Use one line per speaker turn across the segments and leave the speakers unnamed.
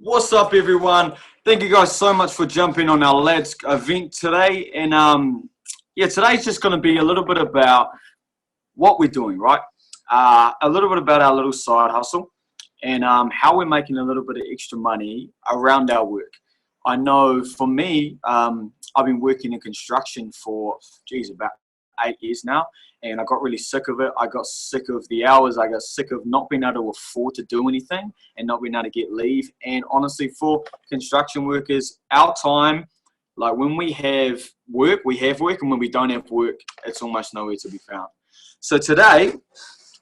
What's up, everyone? Thank you guys so much for jumping on our Lads event today. And today's just going to be a little bit about what we're doing, right? A little bit about our little side hustle and how we're making a little bit of extra money around our work. I know for me, I've been working in construction for, about 8 years now, and I got really sick of it. I got sick of the hours. I got sick of not being able to afford to do anything and not being able to get leave. And honestly, for construction workers, our time, like when we have work, we have work, and when we don't have work, it's almost nowhere to be found. So today,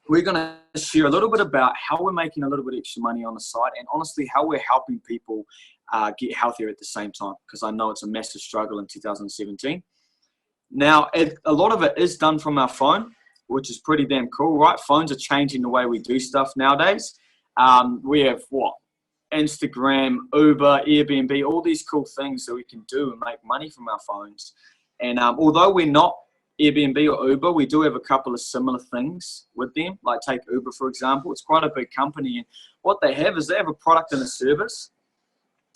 we're going to share a little bit about how we're making a little bit of extra money on the side, and honestly, how we're helping people get healthier at the same time, because I know it's a massive struggle in 2017. Now, a lot of it is done from our phone, which is pretty damn cool, right? Phones are changing the way we do stuff nowadays. We have Instagram, Uber, Airbnb, all these cool things that we can do and make money from our phones. And although we're not Airbnb or Uber, we do have a couple of similar things with them. Like take Uber, for example. It's quite a big company. And what they have is they have a product and a service,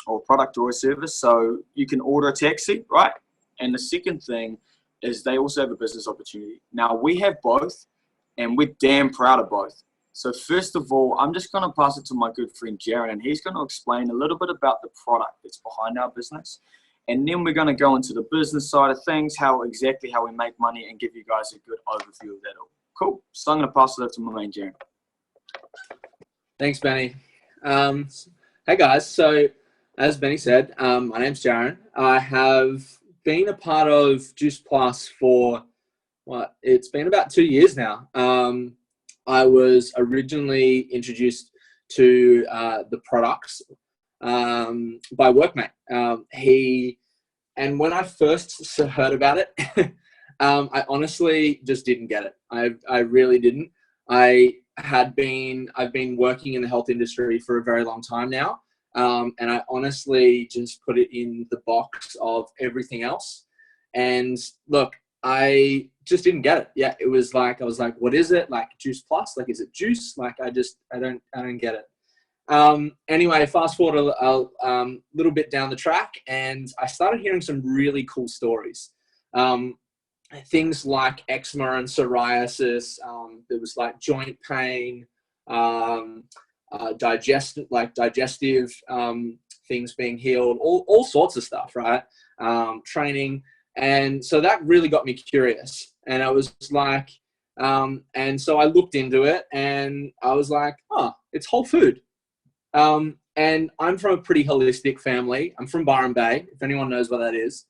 or a product or a service. So you can order a taxi, right? And the second thing is they also have a business opportunity. Now, we have both, and we're damn proud of both. So first of all, I'm just going to pass it to my good friend Jaron, and he's going to explain a little bit about the product that's behind our business. And then we're going to go into the business side of things, how we make money, and give you guys a good overview of that all. Cool. So I'm going to pass it over to my man, Jaron.
Thanks, Benny. Hey, guys. So as Benny said, my name's Jaron. I have been a part of Juice Plus for it's been about 2 years now. I was originally introduced to the products by Workmate. And when I first heard about it, I honestly just didn't get it. I really didn't. I've been working in the health industry for a very long time now. And I honestly just put it in the box of everything else. And look, I just didn't get it. Yeah, it was like, I was like, what is it? Like Juice Plus? Like, is it juice? Like, I don't get it. Anyway, fast forward a little bit down the track, and I started hearing some really cool stories. Things like eczema and psoriasis. There was like joint pain, digestive things being healed, all sorts of stuff, right? Training. And so that really got me curious. And I was like, and so I looked into it, and I was like, oh, it's whole food. And I'm from a pretty holistic family. I'm from Byron Bay, if anyone knows what that is.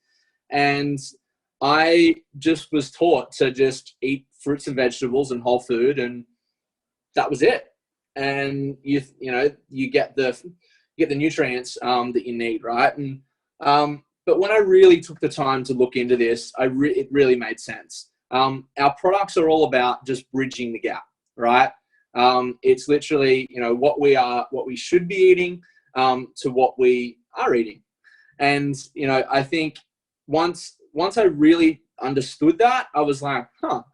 And I just was taught to just eat fruits and vegetables and whole food, and that was it. And you get the nutrients that you need, right? And but when I really took the time to look into this, it really made sense. Our products are all about just bridging the gap, right? It's literally what we should be eating to what we are eating, and I think once I really understood that, I was like,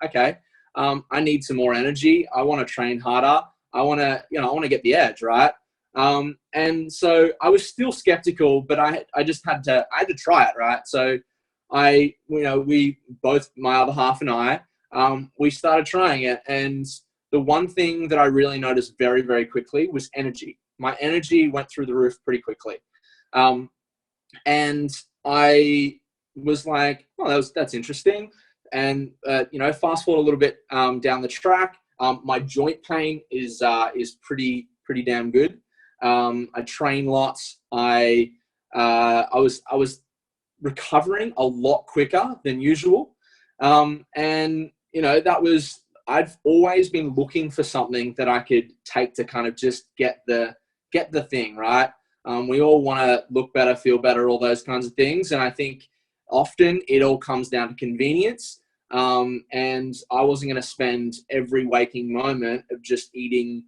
okay, I need some more energy. I want to train harder. I want to get the edge, right? And so I was still skeptical, but I had to try it, right? So we both, my other half and I, we started trying it. And the one thing that I really noticed very, very quickly was energy. My energy went through the roof pretty quickly. And I was like, oh, that's interesting. And, fast forward a little bit down the track, my joint pain is pretty damn good. I train lots. I was recovering a lot quicker than usual. And I've always been looking for something that I could take to kind of just get the thing right. We all want to look better, feel better, all those kinds of things. And I think often it all comes down to convenience. And I wasn't going to spend every waking moment of just eating,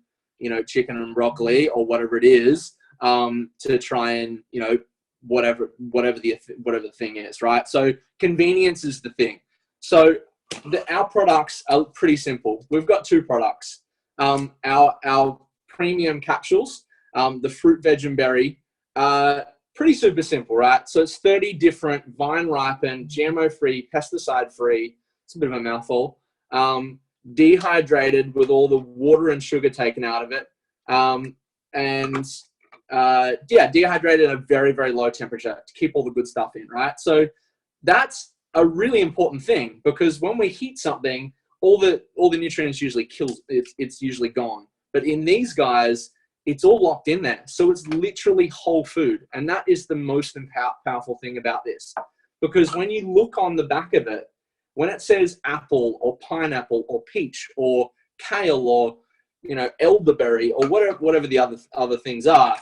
chicken and broccoli or whatever it is, to try and, whatever the thing is, right? So convenience is the thing. So our products are pretty simple. We've got two products. Our premium capsules, the fruit, veg, and berry pretty super simple, right? So it's 30 different vine-ripened, GMO-free, pesticide-free, it's a bit of a mouthful, dehydrated with all the water and sugar taken out of it, dehydrated at a very, very low temperature to keep all the good stuff in, right? So that's a really important thing, because when we heat something, all the nutrients usually it's usually gone. But in these guys, it's all locked in there. So it's literally whole food. And that is the most powerful thing about this. Because when you look on the back of it, when it says apple or pineapple or peach or kale or, elderberry or whatever the other things are,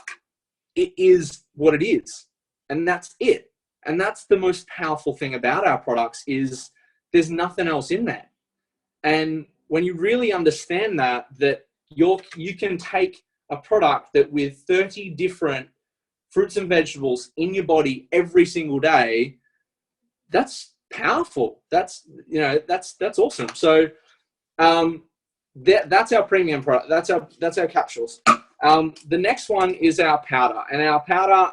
it is what it is. And that's it. And that's the most powerful thing about our products, is there's nothing else in there. And when you really understand that you can take a product that with 30 different fruits and vegetables in your body every single day, that's powerful. That's awesome. So that's our premium product. That's our capsules. The next one is our powder, and our powder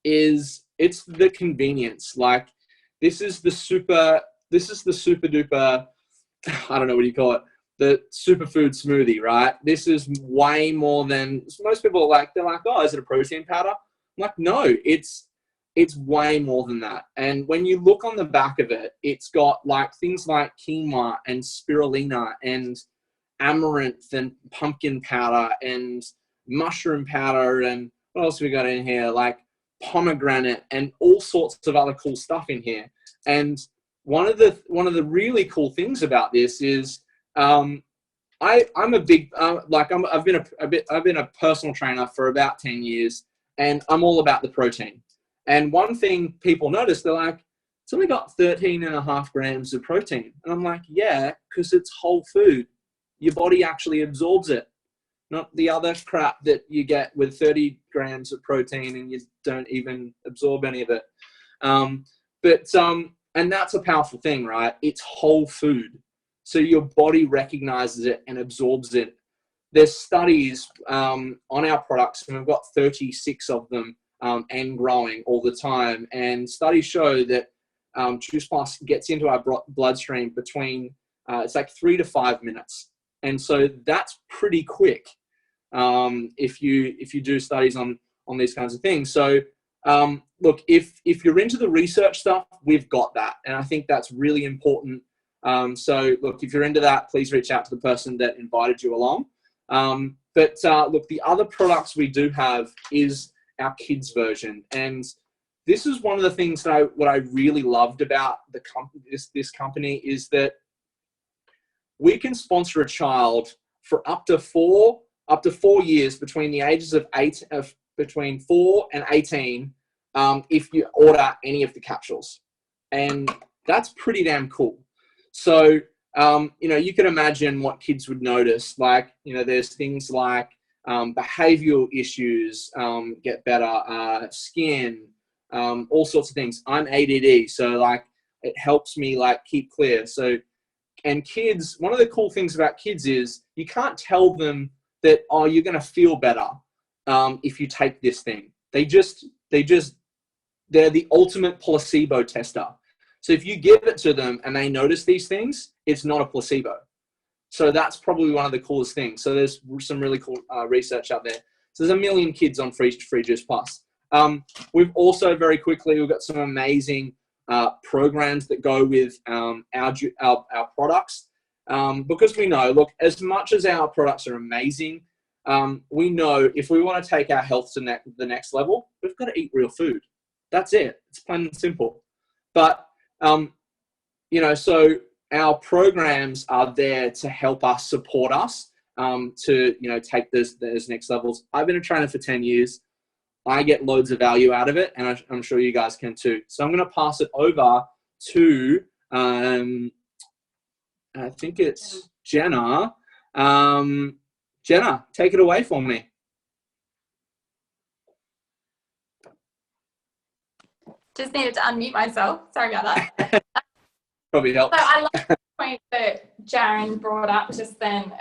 it's the convenience. Like this is the super duper, I don't know what you call it, the superfood smoothie, right? This is way more than most people are like. They're like, oh, is it a protein powder? I'm like, no, it's way more than that. And when you look on the back of it, it's got like things like quinoa and spirulina and amaranth and pumpkin powder and mushroom powder, and what else we got in here? Like pomegranate and all sorts of other cool stuff in here. And one of the really cool things about this is I'm a big I've been a personal trainer for about 10 years, and I'm all about the protein. And one thing people notice, they're like, it's only got 13.5 grams of protein. And I'm like, yeah, because it's whole food. Your body actually absorbs it, not the other crap that you get with 30 grams of protein and you don't even absorb any of it. And that's a powerful thing, right? It's whole food. So your body recognizes it and absorbs it. There's studies on our products, and we've got 36 of them and growing all the time. And studies show that Juice Plus gets into our bloodstream between, it's like 3 to 5 minutes. And so that's pretty quick if you do studies on these kinds of things. So look, if you're into the research stuff, we've got that. And I think that's really important. So look, if you're into that, please reach out to the person that invited you along. But look, the other products we do have is our kids version. And this is one of the things that what I really loved about the company, this company, is that we can sponsor a child for up to 4 years between the ages of between 4 and 18 if you order any of the capsules. And that's pretty damn cool. So, you can imagine what kids would notice. Like, there's things like behavioral issues get better, skin, all sorts of things. I'm ADD, so like it helps me like keep clear. So, and kids, one of the cool things about kids is you can't tell them that, oh, you're going to feel better if you take this thing. They're the ultimate placebo tester. So if you give it to them and they notice these things, it's not a placebo. So that's probably one of the coolest things. So there's some really cool research out there. So there's 1 million kids on Free Juice Plus. We've also we've got some amazing programs that go with our products, because we know, look, as much as our products are amazing, we know if we want to take our health to the next level, we've got to eat real food. That's it. It's plain and simple. But so our programs are there to help us, support us to take those next levels. I've been a trainer for 10 years. I get loads of value out of it, and I'm sure you guys can too. So I'm going to pass it over to, I think it's Jenna. Jenna, take it away for me.
Just needed to unmute myself. Sorry about that.
Probably helps.
So I love the point that Jaron brought up just then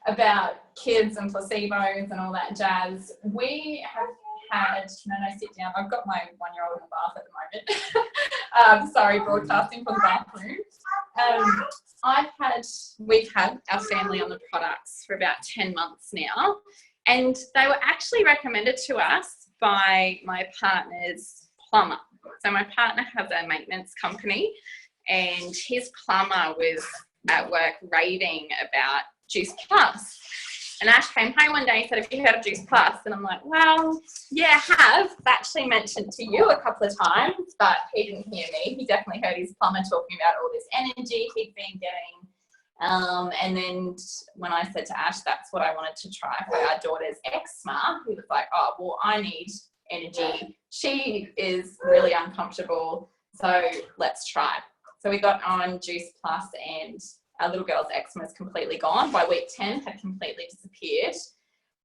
about kids and placebos and all that jazz. We have had, no, sit down. I've got my 1-year-old in the bath at the moment. Sorry, broadcasting from the bathroom. We've had our family on the products for about 10 months now, and they were actually recommended to us by my partner's plumber. So my partner has a maintenance company, and his plumber was at work raving about Juice Plus. And Ash came home one day and said, have you heard of Juice Plus? And I'm like, well, yeah, I have. I've actually mentioned to you a couple of times, but he didn't hear me. He definitely heard his plumber talking about all this energy he'd been getting. And then when I said to Ash, that's what I wanted to try for our daughter's eczema, he was like, oh, well, I need energy. She is really uncomfortable, so let's try. So we got on Juice Plus, and our little girl's eczema is completely gone. By week 10, had completely disappeared.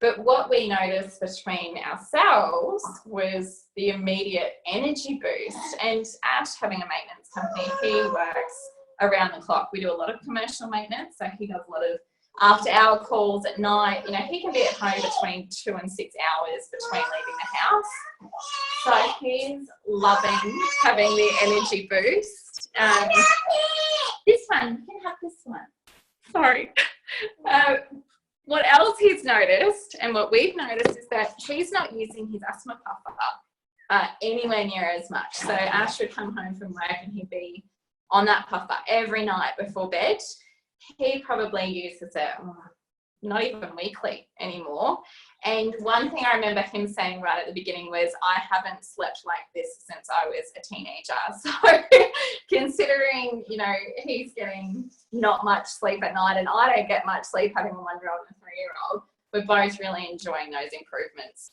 But what we noticed between ourselves was the immediate energy boost. And Ash, having a maintenance company, he works around the clock. We do a lot of commercial maintenance, so he does a lot of after-hour calls at night. You know, he can be at home between 2 and 6 hours between leaving the house. So he's loving having the energy boost. This one, you can have this one. Sorry. What else he's noticed, and what we've noticed, is that he's not using his asthma puffer anywhere near as much. So Ash would come home from work and he'd be on that puffer every night before bed. He probably uses it not even weekly anymore. And one thing I remember him saying right at the beginning was, I haven't slept like this since I was a teenager. So considering, you know, he's getting not much sleep at night and I don't get much sleep having a 1-year-old and a 3-year-old, we're both really enjoying those improvements.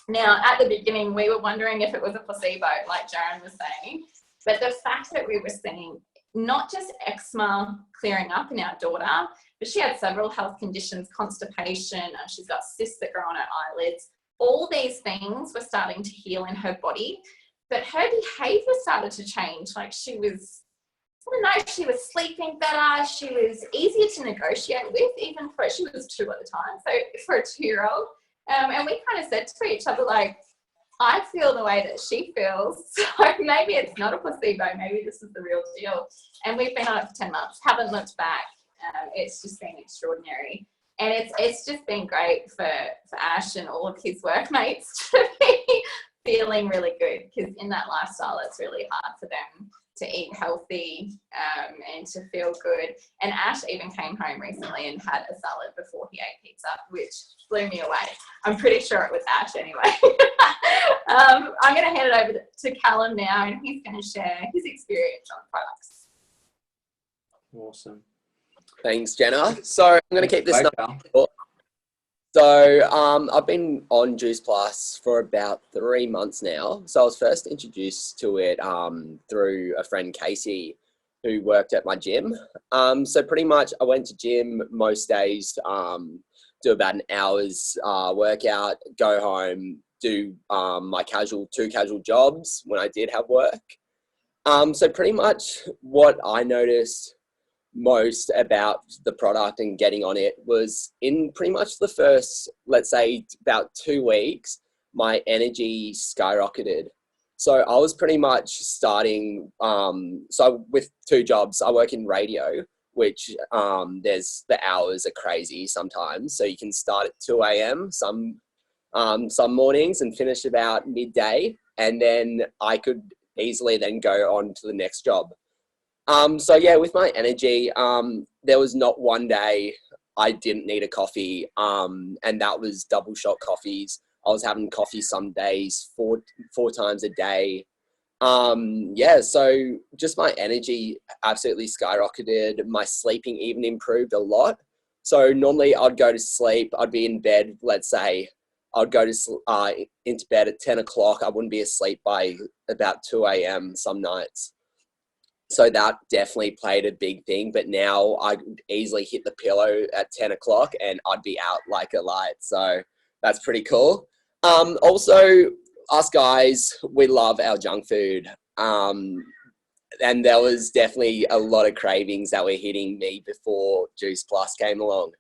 Now, at the beginning, we were wondering if it was a placebo, like Jaren was saying, but the fact that we were seeing not just eczema clearing up in our daughter, but she had several health conditions, constipation, and she's got cysts that grow on her eyelids. All these things were starting to heal in her body, but her behavior started to change. Like she was, I don't know, she was sleeping better. She was easier to negotiate with, even for, she was 2 at the time, so for a 2-year-old. And we kind of said to each other, like, I feel the way that she feels, so maybe it's not a placebo, maybe this is the real deal. And we've been on it for 10 months, haven't looked back. It's just been extraordinary. And it's just been great for Ash and all of his workmates to be feeling really good, because in that lifestyle, it's really hard for them to eat healthy and to feel good. And Ash even came home recently and had a salad before he ate pizza, which blew me away. I'm pretty sure it was Ash anyway. I'm going to hand it over to Callum now, and he's going to share his experience on products.
Awesome.
Thanks, Jenna. So I'm going to keep this
Bye,
number short. So I've been on Juice Plus for about 3 months now. So I was first introduced to it through a friend, Casey, who worked at my gym. So pretty much I went to gym most days, do about an hour's workout, go home, do my two casual jobs when I did have work. So pretty much what I noticed most about the product and getting on it was in pretty much the first, let's say, about 2 weeks, my energy skyrocketed. So I was pretty much starting, so with 2 jobs, I work in radio, which there's the hours are crazy sometimes. So you can start at 2 a.m. some mornings and finish about midday. And then I could easily then go on to the next job. So yeah, with my energy, there was not one day I didn't need a coffee, and that was double shot coffees. I was having coffee some days, four times a day. Yeah, so just my energy absolutely skyrocketed. My sleeping even improved a lot. So normally I'd go to sleep, I'd be in bed, let's say, I'd go to into bed at 10 o'clock. I wouldn't be asleep by about 2 a.m. some nights. So that definitely played a big thing. But now I could easily hit the pillow at 10 o'clock and I'd be out like a light. So that's pretty cool. Also, us guys, we love our junk food. And there was definitely a lot of cravings that were hitting me before Juice Plus came along.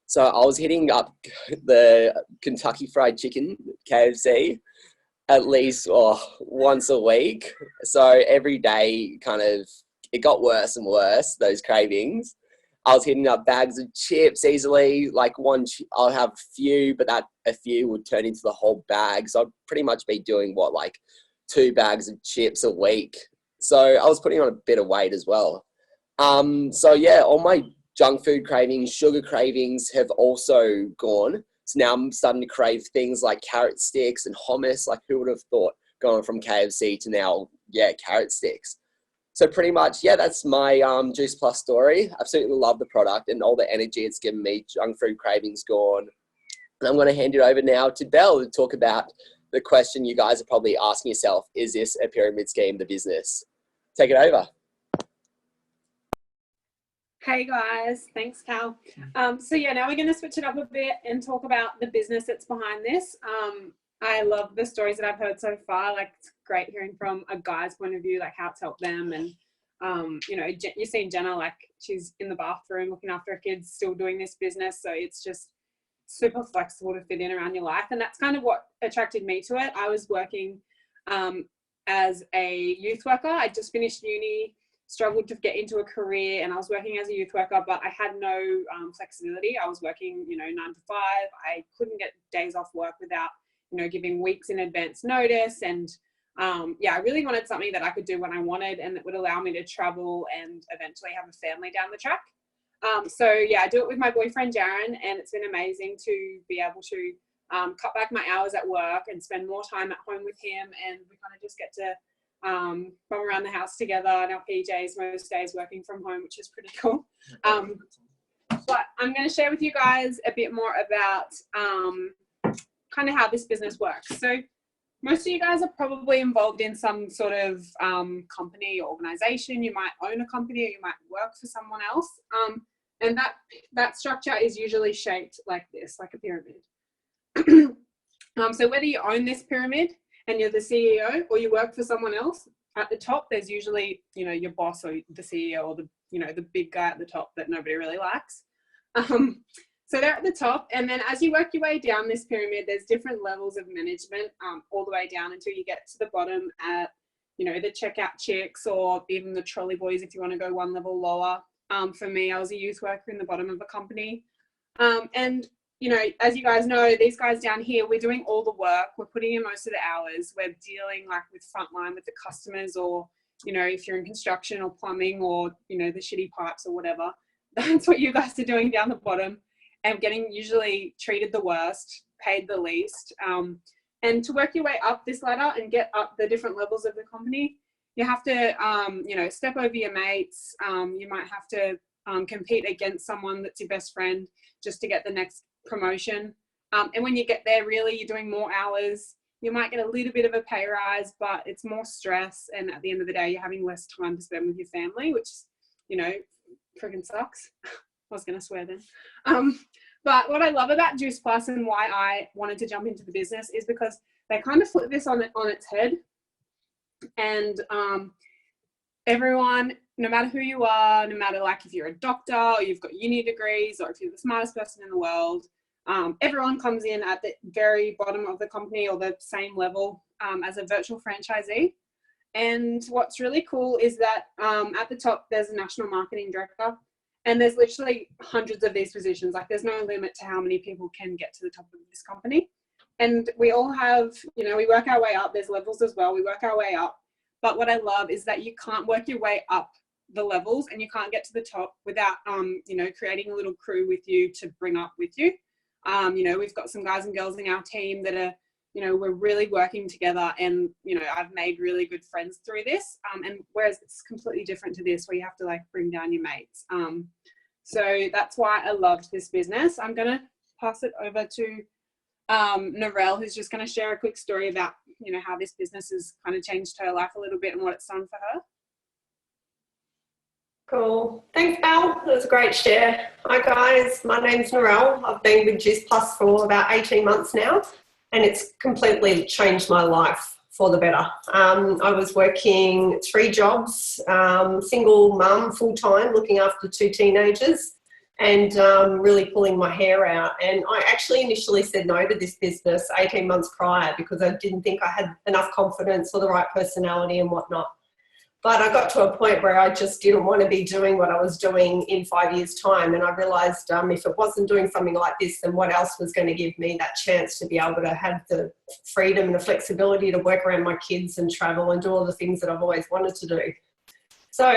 So I was hitting up the Kentucky Fried Chicken KFC at least once a week. So every day it got worse and worse, those cravings. I was hitting up bags of chips easily. Like I'll have a few, but that a few would turn into the whole bag. So I'd pretty much be doing 2 bags of chips a week. So I was putting on a bit of weight as well. So yeah, all my junk food cravings, sugar cravings have also gone. So now I'm starting to crave things like carrot sticks and hummus. Like, who would have thought going from KFC to now, carrot sticks. So pretty much, that's my Juice Plus story. Absolutely love the product and all the energy it's given me. Junk food cravings gone. And I'm going to hand it over now to Belle to talk about the question you guys are probably asking yourself: is this a pyramid scheme, the business? Take it over.
Hey guys, thanks Cal. So now we're going to switch it up a bit and talk about the business that's behind this. I love the stories that I've heard so far. Like, it's great hearing from a guy's point of view, like how it's helped them. And, you're seeing Jenna, like she's in the bathroom looking after her kids, still doing this business. So it's just super flexible to fit in around your life. And that's kind of what attracted me to it. I was working as a youth worker. I just finished uni, struggled to get into a career, and I was working as a youth worker, but I had no flexibility. I was working, 9 to 5. I couldn't get days off work without giving weeks in advance notice. And I really wanted something that I could do when I wanted and that would allow me to travel and eventually have a family down the track. I do it with my boyfriend Jaron, and it's been amazing to be able to cut back my hours at work and spend more time at home with him. And we kind of just get to bum around the house together in our PJs most days, working from home, which is pretty cool. But I'm going to share with you guys a bit more about kind of how this business works. So most of you guys are probably involved in some sort of company or organization. You might own a company, or you might work for someone else. And that structure is usually shaped like this, like a pyramid. So whether you own this pyramid and you're the CEO, or you work for someone else, at the top there's usually your boss or the CEO, or the big guy at the top that nobody really likes. So they're at the top, and then as you work your way down this pyramid, there's different levels of management, all the way down until you get to the bottom at, the checkout chicks, or even the trolley boys if you want to go one level lower. For me, I was a youth worker in the bottom of a company. And, as you guys know, these guys down here, we're doing all the work. We're putting in most of the hours. We're dealing with frontline with the customers, or, if you're in construction or plumbing, or, the shitty pipes or whatever. That's what you guys are doing down the bottom, and getting usually treated the worst, paid the least. And to work your way up this ladder and get up the different levels of the company, you have to, step over your mates. You might have to compete against someone that's your best friend just to get the next promotion. And when you get there, really, you're doing more hours. You might get a little bit of a pay rise, but it's more stress. And at the end of the day, you're having less time to spend with your family, which, freaking sucks. I was going to swear then. But what I love about Juice Plus and why I wanted to jump into the business is because they kind of flip this on its head. And everyone, no matter who you are, no matter if you're a doctor or you've got uni degrees, or if you're the smartest person in the world, everyone comes in at the very bottom of the company, or the same level as a virtual franchisee. And what's really cool is that at the top, there's a national marketing director. And there's literally hundreds of these positions. There's no limit to how many people can get to the top of this company. And we all have, we work our way up. There's levels as well. We work our way up. But what I love is that you can't work your way up the levels, and you can't get to the top without, creating a little crew with you to bring up with you. We've got some guys and girls in our team that are, we're really working together, and, I've made really good friends through this. And whereas it's completely different to this, where you have to bring down your mates. So that's why I loved this business. I'm going to pass it over to Narelle, who's just going to share a quick story about, how this business has kind of changed her life a little bit and what it's done for her.
Cool. Thanks, Belle. That was a great share. Hi, guys. My name's Narelle. I've been with Juice Plus for about 18 months now, and it's completely changed my life for the better. I was working 3 jobs, single mum, full-time, looking after 2 teenagers. and really pulling my hair out. And I actually initially said no to this business 18 months prior because I didn't think I had enough confidence or the right personality and whatnot. But I got to a point where I just didn't want to be doing what I was doing in 5 years' time. And I realised if it wasn't doing something like this, then what else was going to give me that chance to be able to have the freedom and the flexibility to work around my kids and travel and do all the things that I've always wanted to do. So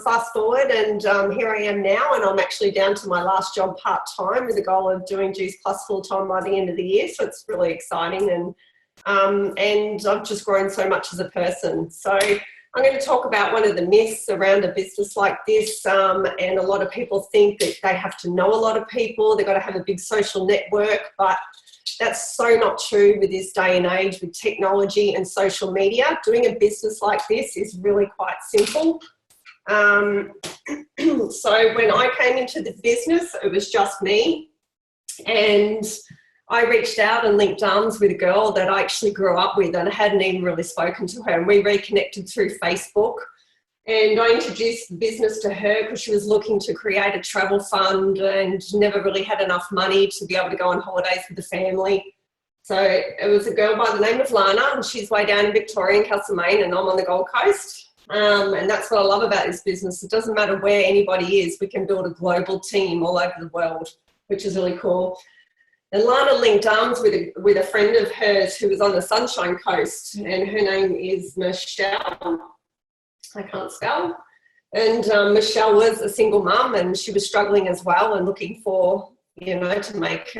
fast forward, and here I am now, and I'm actually down to my last job part-time with the goal of doing Juice Plus full-time by the end of the year. So it's really exciting, and I've just grown so much as a person. So I'm going to talk about one of the myths around a business like this, and a lot of people think that they have to know a lot of people, they've got to have a big social network, but that's so not true with this day and age with technology and social media. Doing a business like this is really quite simple. So when I came into the business, it was just me, and I reached out and linked arms with a girl that I actually grew up with, and I hadn't even really spoken to her, and we reconnected through Facebook. And I introduced the business to her because she was looking to create a travel fund and never really had enough money to be able to go on holidays with the family. So it was a girl by the name of Lana, and she's way down in Victoria in Castlemaine, and I'm on the Gold Coast. And that's what I love about this business. It doesn't matter where anybody is, we can build a global team all over the world, which is really cool. And Lana linked arms with a friend of hers who was on the Sunshine Coast, and her name is Michelle. I can't spell. And Michelle was a single mum, and she was struggling as well and looking for, to make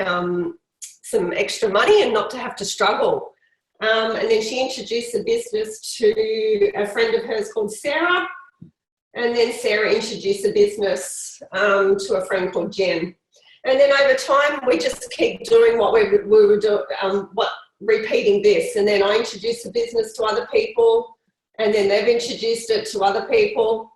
some extra money and not to have to struggle. And then she introduced the business to a friend of hers called Sarah. And then Sarah introduced the business to a friend called Jen. And then over time, we just keep doing what we were doing, repeating this. And then I introduced the business to other people, and then they've introduced it to other people,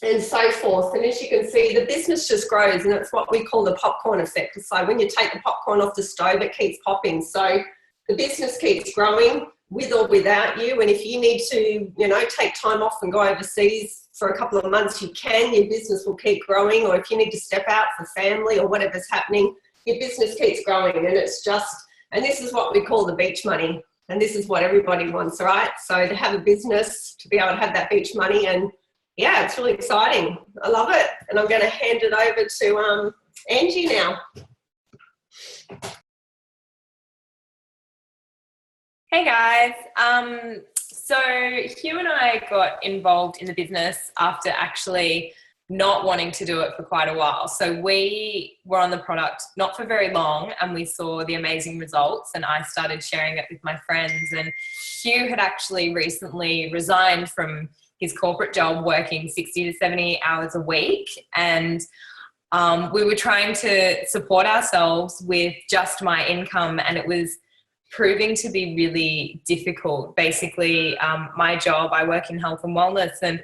and so forth. And as you can see, the business just grows, and it's what we call the popcorn effect. It's like when you take the popcorn off the stove, it keeps popping. So the business keeps growing with or without you. And if you need to, take time off and go overseas for a couple of months, you can. Your business will keep growing. Or if you need to step out for family or whatever's happening, your business keeps growing. And it's just, and this is what we call the beach money. And this is what everybody wants, right? So to have a business, to be able to have that beach money, and yeah, it's really exciting. I love it. And I'm going to hand it over to Angie now.
Hey guys. So Hugh and I got involved in the business after actually not wanting to do it for quite a while. So we were on the product not for very long, and we saw the amazing results, and I started sharing it with my friends. And Hugh had actually recently resigned from his corporate job, working 60 to 70 hours a week. And we were trying to support ourselves with just my income, and it was proving to be really difficult. Basically, my job, I work in health and wellness, and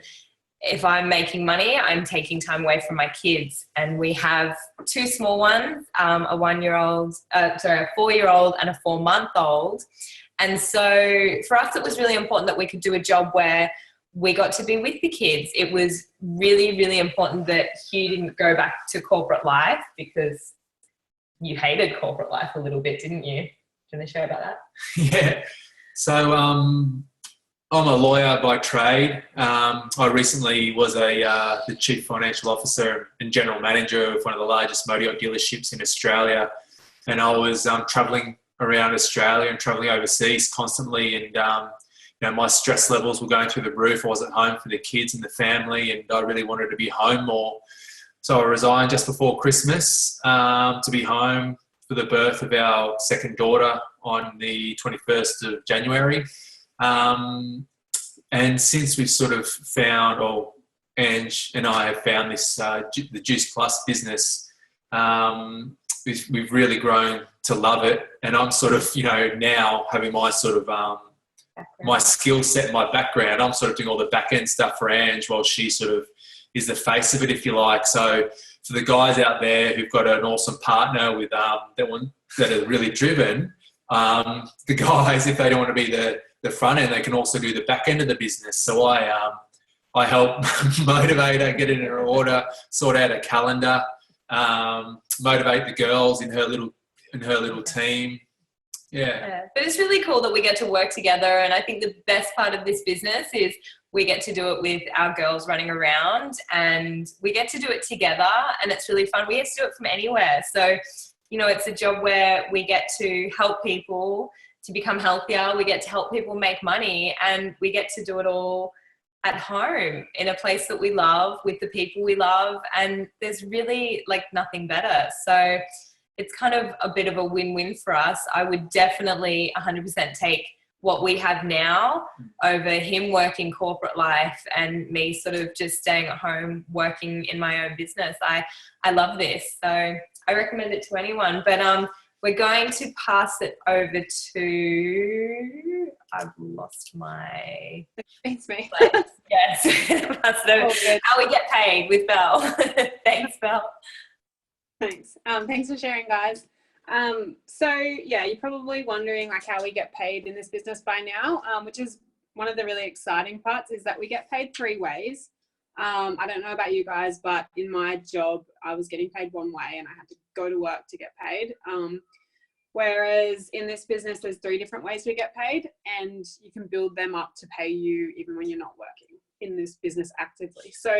if I'm making money, I'm taking time away from my kids. And we have two small ones, a 4-year-old and a 4-month-old. And so for us, it was really important that we could do a job where we got to be with the kids. It was really, really important that Hugh didn't go back to corporate life, because you hated corporate life a little bit, didn't you? Do you want to share about that?
Yeah. So I'm a lawyer by trade. I recently was the Chief Financial Officer and General Manager of one of the largest motor yacht dealerships in Australia. And I was travelling around Australia and travelling overseas constantly. And my stress levels were going through the roof. I was at home for the kids and the family, and I really wanted to be home more. So I resigned just before Christmas to be home for the birth of our second daughter on the 21st of January. And since we've sort of found, or Ange and I have found this, the Juice Plus business, we've really grown to love it. And I'm sort of, now having my sort of, my skill set, my background, I'm sort of doing all the back end stuff for Ange while she sort of is the face of it, if you like. So for the guys out there who've got an awesome partner with that are really driven, the guys, if they don't want to be the front end, they can also do the back end of the business. So I help motivate her, get it in her order, sort out a calendar, motivate the girls in her little team. Yeah.
Yeah. But it's really cool that we get to work together, and I think the best part of this business is we get to do it with our girls running around, and we get to do it together, and it's really fun. We get to do it from anywhere. So, you know, it's a job where we get to help people to become healthier, we get to help people make money, and we get to do it all at home in a place that we love with the people we love, and there's really like nothing better. So it's kind of a bit of a win-win for us. I would definitely 100% take what we have now over him working corporate life and me sort of just staying at home working in my own business. I love this, so I recommend it to anyone. But we're going to pass it over to, I've lost my
It's me.
place. Yes, pass it over.
All good.
How we get paid with Belle. Thanks, Belle.
Thanks. Thanks for sharing, guys. So yeah, you're probably wondering like how we get paid in this business by now, which is one of the really exciting parts, is that we get paid 3 ways. I don't know about you guys, but in my job, I was getting paid one way and I had to go to work to get paid. Whereas in this business, there's 3 different ways we get paid, and you can build them up to pay you even when you're not working in this business actively. So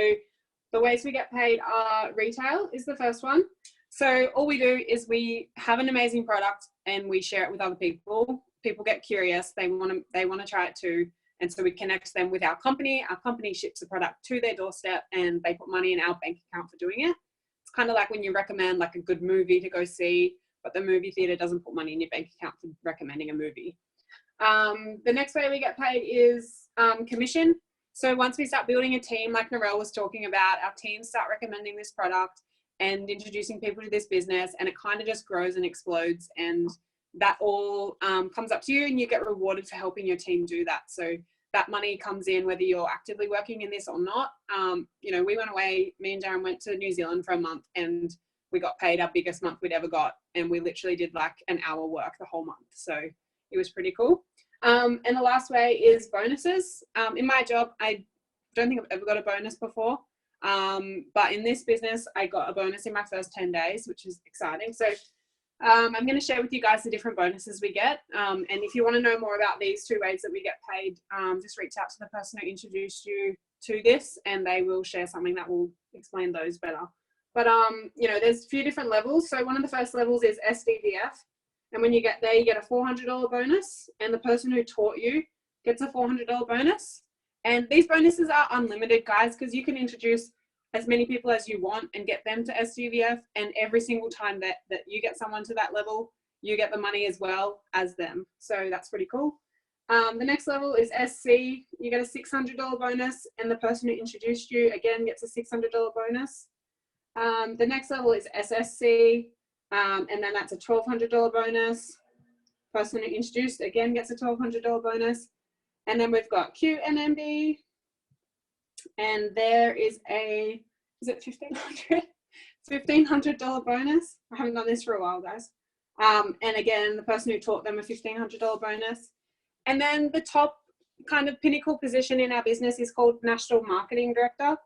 the ways we get paid are retail is the first one. So all we do is we have an amazing product and we share it with other people. People get curious, they want to try it too. And so we connect them with our company. Our company ships the product to their doorstep and they put money in our bank account for doing it. It's kind of like when you recommend like a good movie to go see, but the movie theater doesn't put money in your bank account for recommending a movie. The next way we get paid is commission. So once we start building a team, like Narelle was talking about, our teams start recommending this product and introducing people to this business, and it kind of just grows and explodes, and that all comes up to you and you get rewarded for helping your team do that. So that money comes in whether you're actively working in this or not. You know, we went away, me and Darren went to New Zealand for a month and we got paid our biggest month we'd ever got, and we literally did like an hour work the whole month. So it was pretty cool. And the last way is bonuses. In my job, I don't think I've ever got a bonus before. But in this business, I got a bonus in my first 10 days, which is exciting. So I'm going to share with you guys the different bonuses we get. And if you want to know more about these 2 ways that we get paid, just reach out to the person who introduced you to this, and they will share something that will explain those better. But, you know, there's a few different levels. So one of the first levels is SDVF. And when you get there, you get a $400 bonus, and the person who taught you gets a $400 bonus. And these bonuses are unlimited, guys, because you can introduce as many people as you want and get them to SDVF. And every single time that you get someone to that level, you get the money as well as them. So that's pretty cool. The next level is SC. You get a $600 bonus, and the person who introduced you, again, gets a $600 bonus. The next level is SSC. And then that's a $1,200 bonus. Person who introduced again gets a $1,200 bonus. And then we've got QNMB, and there is a, is it $1,500? $1,500 bonus. I haven't done this for a while, guys. And again, the person who taught them a $1,500 bonus. And then the top kind of pinnacle position in our business is called National Marketing Director.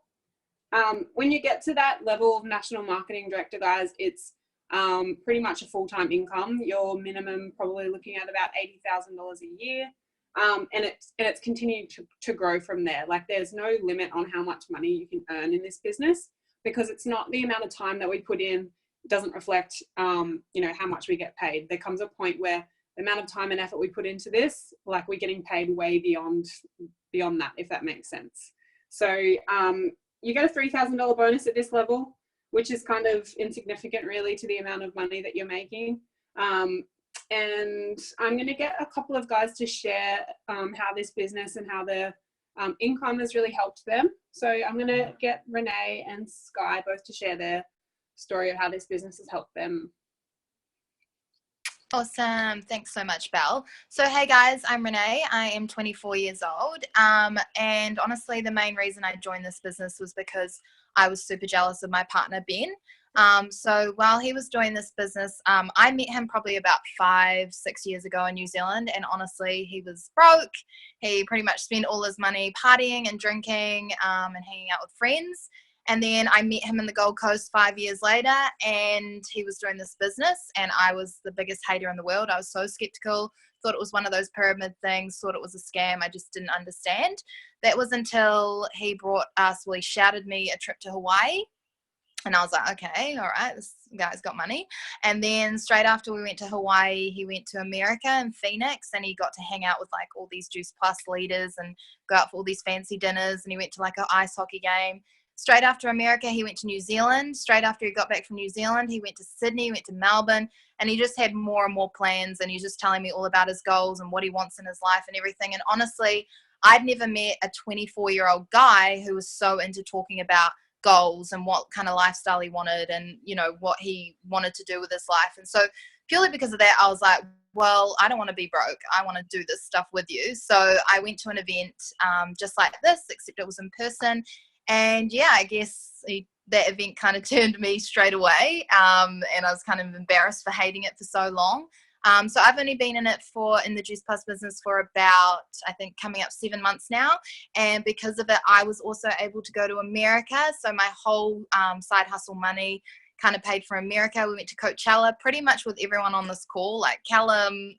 When you get to that level of National Marketing Director, guys, it's pretty much a full-time income. Your minimum probably looking at about $80,000 a year. And it's continuing to grow from there. Like there's no limit on how much money you can earn in this business, because it's not the amount of time that we put in doesn't reflect, you know, how much we get paid. There comes a point where the amount of time and effort we put into this, like we're getting paid way beyond that, if that makes sense. So you get a $3,000 bonus at this level, which is kind of insignificant really to the amount of money that you're making. And I'm going to get a couple of guys to share how this business and how the income has really helped them. So I'm going to get Renee and Sky both to share their story of how this business has helped them.
Awesome. Thanks so much, Belle. So, hey guys, I'm Renee. I am 24 years old. And honestly, the main reason I joined this business was because I was super jealous of my partner, Ben. So while he was doing this business, I met him probably about 5-6 years ago in New Zealand. And honestly, he was broke. He pretty much spent all his money partying and drinking, and hanging out with friends. And then I met him in the Gold Coast 5 years later, and he was doing this business, and I was the biggest hater in the world. I was so skeptical, thought it was one of those pyramid things, thought it was a scam. I just didn't understand. That was until he he shouted me a trip to Hawaii. And I was like, okay, all right, this guy's got money. And then straight after we went to Hawaii, he went to America and Phoenix, and he got to hang out with like all these Juice Plus leaders and go out for all these fancy dinners. And he went to like an ice hockey game. Straight after America, he went to New Zealand. Straight after he got back from New Zealand, he went to Sydney, he went to Melbourne, and he just had more and more plans. And he's just telling me all about his goals and what he wants in his life and everything. And honestly, I'd never met a 24-year-old guy who was so into talking about goals and what kind of lifestyle he wanted and, you know, what he wanted to do with his life. And so purely because of that, I was like, well, I don't want to be broke. I want to do this stuff with you. So I went to an event just like this, except it was in person. And yeah, I guess that event kind of turned me straight away. And I was kind of embarrassed for hating it for so long. So I've only been in the Juice Plus business for about, I think, coming up 7 months now. And because of it, I was also able to go to America. So my whole side hustle money kind of paid for America. We went to Coachella pretty much with everyone on this call, like Callum,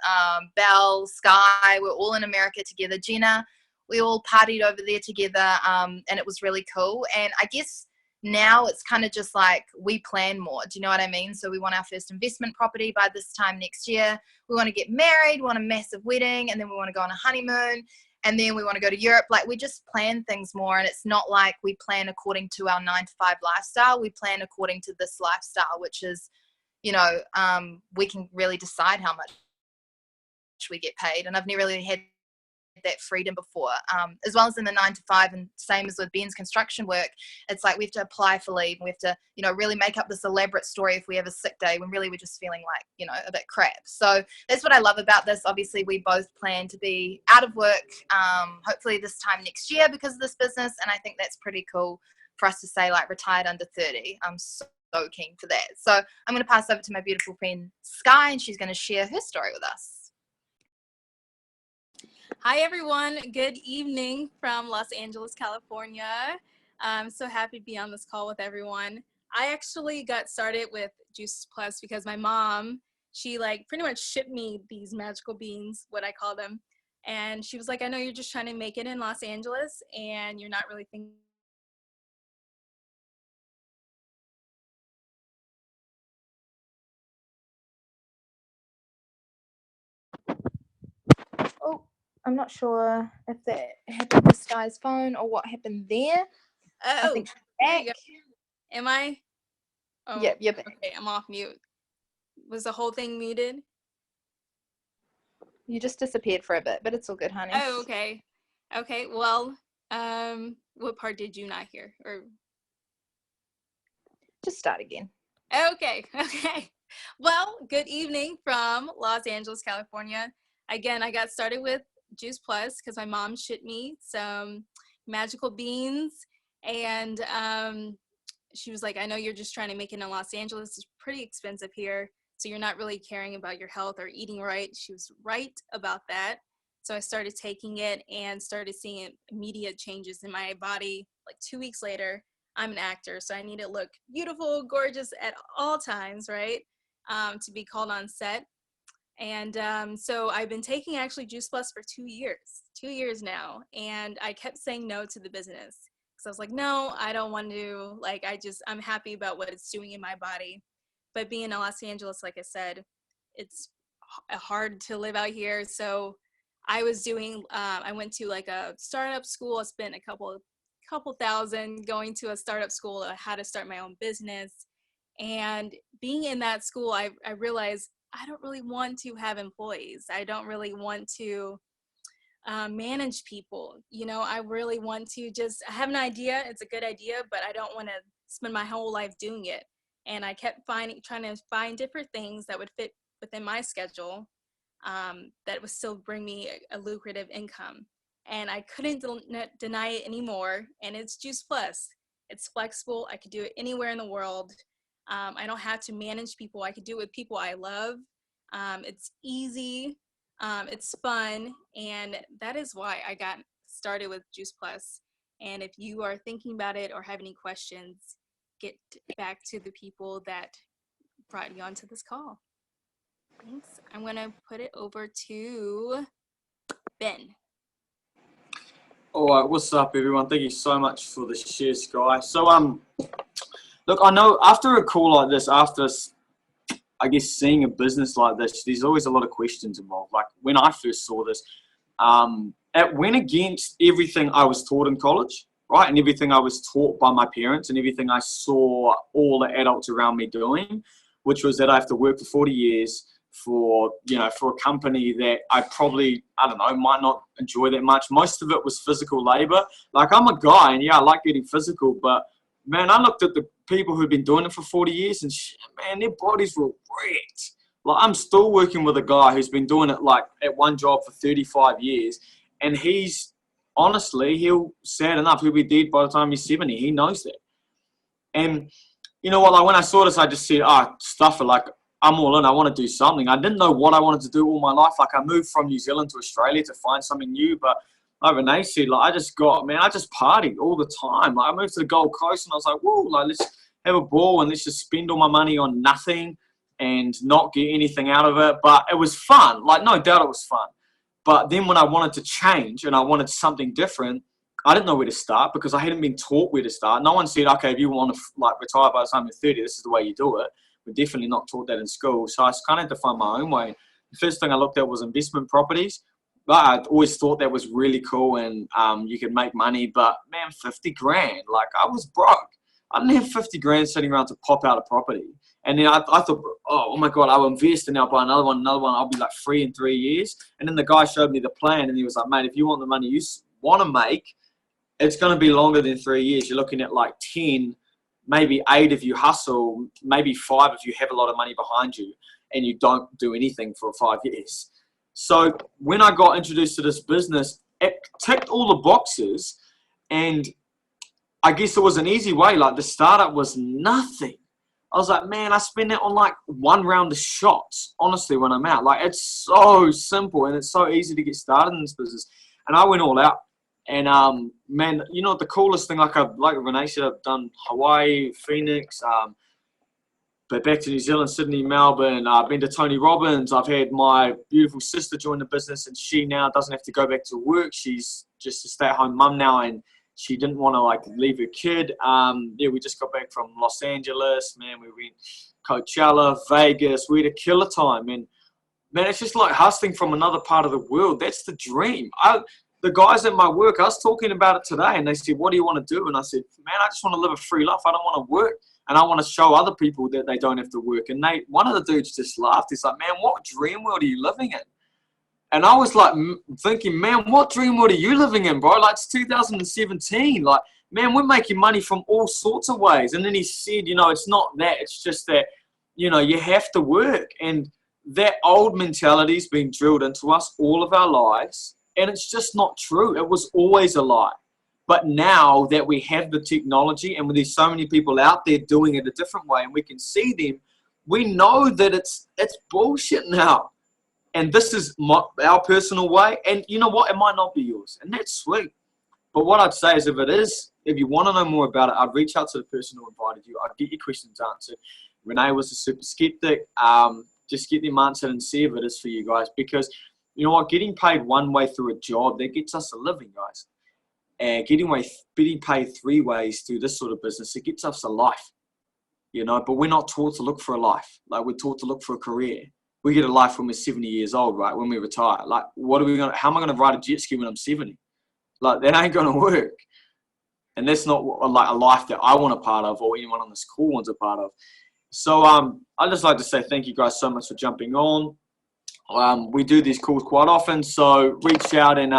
Belle, Sky. We're all in America together. Jenna, we all partied over there together, and it was really cool. And I guess now it's kind of just like we plan more. Do you know what I mean? So we want our first investment property by this time next year. We want to get married, we want a massive wedding, and then we want to go on a honeymoon, and then we want to go to Europe. Like, we just plan things more, and it's not like we plan according to our 9-to-5 lifestyle. We plan according to this lifestyle, which is, you know, we can really decide how much we get paid. And I've never really had that freedom before, as well as in the 9-to-5, and same as with Ben's construction work. It's like we have to apply for leave, and we have to, you know, really make up this elaborate story if we have a sick day when really we're just feeling like, you know, a bit crap. So that's what I love about this. Obviously, we both plan to be out of work, hopefully this time next year because of this business, and I think that's pretty cool for us to say, like, retired under 30. I'm so keen for that. So I'm going to pass over to my beautiful friend Sky, and she's going to share her story with us.
Hi, everyone. Good evening from Los Angeles, California. I'm so happy to be on this call with everyone. I actually got started with Juice Plus because my mom, she like pretty much shipped me these magical beans, what I call them. And she was like, I know you're just trying to make it in Los Angeles and you're not really thinking.
Oh, I'm not sure if that happened with Sky's phone or what happened there. I
Oh,
think
there you
back.
go. Am I? Oh,
Yep, yep.
okay, I'm off mute. Was the whole thing muted?
You just disappeared for a bit, but it's all good, honey.
Oh, okay. Okay, well, what part did you not hear? Or
Just start again.
okay, okay. Well, good evening from Los Angeles, California. Again, I got started with Juice Plus because my mom shipped me some magical beans, and she was like, I know you're just trying to make it in Los Angeles. It's pretty expensive here, so you're not really caring about your health or eating right. She was right about that. So I started taking it and started seeing immediate changes in my body. Like 2 weeks later, I'm an actor, so I need to look beautiful, gorgeous at all times, right? To be called on set. And so I've been taking actually Juice Plus for 2 years now. And I kept saying no to the business because I was like, no, I don't want to, like, I'm happy about what it's doing in my body. But being in Los Angeles, like I said, it's hard to live out here. So I was doing, I went to like a startup school. I spent a couple thousand going to a startup school on how to start my own business. And being in that school, I realized I don't really want to have employees. I don't really want to manage people. You know, I really want to I have an idea. It's a good idea, but I don't want to spend my whole life doing it. And I kept trying to find different things that would fit within my schedule that would still bring me a lucrative income. And I couldn't deny it anymore. And it's Juice Plus. It's flexible. I could do it anywhere in the world. I don't have to manage people. I could do it with people I love. It's easy. It's fun. And that is why I got started with Juice Plus. And if you are thinking about it or have any questions, get back to the people that brought you onto this call. Thanks. I'm going to put it over to Ben.
All right, what's up, everyone? Thank you so much for the shares, guys. So, look, I know after a call like this, after, I guess, seeing a business like this, there's always a lot of questions involved. Like when I first saw this, it went against everything I was taught in college, right? And everything I was taught by my parents and everything I saw all the adults around me doing, which was that I have to work for 40 years for a company that I probably, I don't know, might not enjoy that much. Most of it was physical labor. Like I'm a guy and yeah, I like getting physical, but man, I looked at the people who've been doing it for 40 years and shit, man, their bodies were wrecked. Like I'm still working with a guy who's been doing it like at one job for 35 years. And he's, honestly, sad enough, he'll be dead by the time he's 70. He knows that. And you know what, like when I saw this, I just said, stuff it, like I'm all in, I want to do something. I didn't know what I wanted to do all my life. Like I moved from New Zealand to Australia to find something new, but like Renee said, like I just partied all the time. Like I moved to the Gold Coast and I was like, whoa, like let's have a ball and let's just spend all my money on nothing and not get anything out of it. But it was fun, like no doubt it was fun. But then when I wanted to change and I wanted something different, I didn't know where to start because I hadn't been taught where to start. No one said, okay, if you want to like retire by the time you're 30, this is the way you do it. We're definitely not taught that in school. So I kind of had to find my own way. The first thing I looked at was investment properties. But I always thought that was really cool and you could make money. But man, 50 grand, like I was broke. I didn't have 50 grand sitting around to pop out a property. And then I thought, oh my God, I'll invest and I'll buy another one. I'll be like free in 3 years. And then the guy showed me the plan and he was like, mate, if you want the money you want to make, it's going to be longer than 3 years. You're looking at like 10, maybe 8 if you hustle, maybe 5 if you have a lot of money behind you and you don't do anything for 5 years. So when I got introduced to this business, it ticked all the boxes and I guess it was an easy way. Like the startup was nothing. I was like, man, I spend that on like 1 round of shots, honestly, when I'm out. Like it's so simple and it's so easy to get started in this business. And I went all out. And man, you know the coolest thing, like Renee said, I've done Hawaii, Phoenix, but back to New Zealand, Sydney, Melbourne. I've been to Tony Robbins. I've had my beautiful sister join the business, and she now doesn't have to go back to work. She's just a stay-at-home mum now, and she didn't want to like leave her kid. Yeah, we just got back from Los Angeles. Man, we went Coachella, Vegas. We had a killer time, and man, it's just like hustling from another part of the world. That's the dream. The guys at my work, I was talking about it today, and they said, what do you want to do? And I said, man, I just want to live a free life. I don't want to work. And I want to show other people that they don't have to work. And one of the dudes just laughed. He's like, man, what dream world are you living in? And I was like thinking, man, what dream world are you living in, bro? Like it's 2017. Like, man, we're making money from all sorts of ways. And then he said, you know, it's not that. It's just that, you know, you have to work. And that old mentality's been drilled into us all of our lives. And it's just not true. It was always a lie. But now that we have the technology and there's so many people out there doing it a different way and we can see them, we know that it's bullshit now. And this is our personal way. And you know what? It might not be yours. And that's sweet. But what I'd say is if you want to know more about it, I'd reach out to the person who invited you. I'd get your questions answered. Renee was a super skeptic. Just get them answered and see if it is for you guys. Because you know what? Getting paid one way through a job, that gets us a living, guys. And getting paid 3 ways through this sort of business, it gets us a life. You know, but we're not taught to look for a life. Like we're taught to look for a career. We get a life when we're 70 years old, right? When we retire. Like, how am I going to ride a jet ski when I'm 70? Like, that ain't going to work. And that's not like a life that I want a part of or anyone on this call wants a part of. So I'd just like to say thank you guys so much for jumping on. We do these calls quite often, so reach out and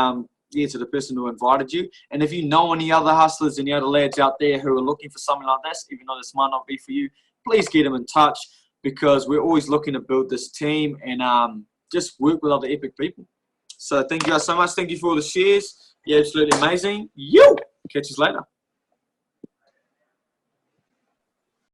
to the person who invited you. And if you know any other hustlers, any other lads out there who are looking for something like this, even though this might not be for you, please get them in touch because we're always looking to build this team and just work with other epic people. So thank you guys so much. Thank you for all the shares. You're absolutely amazing. Catch us later.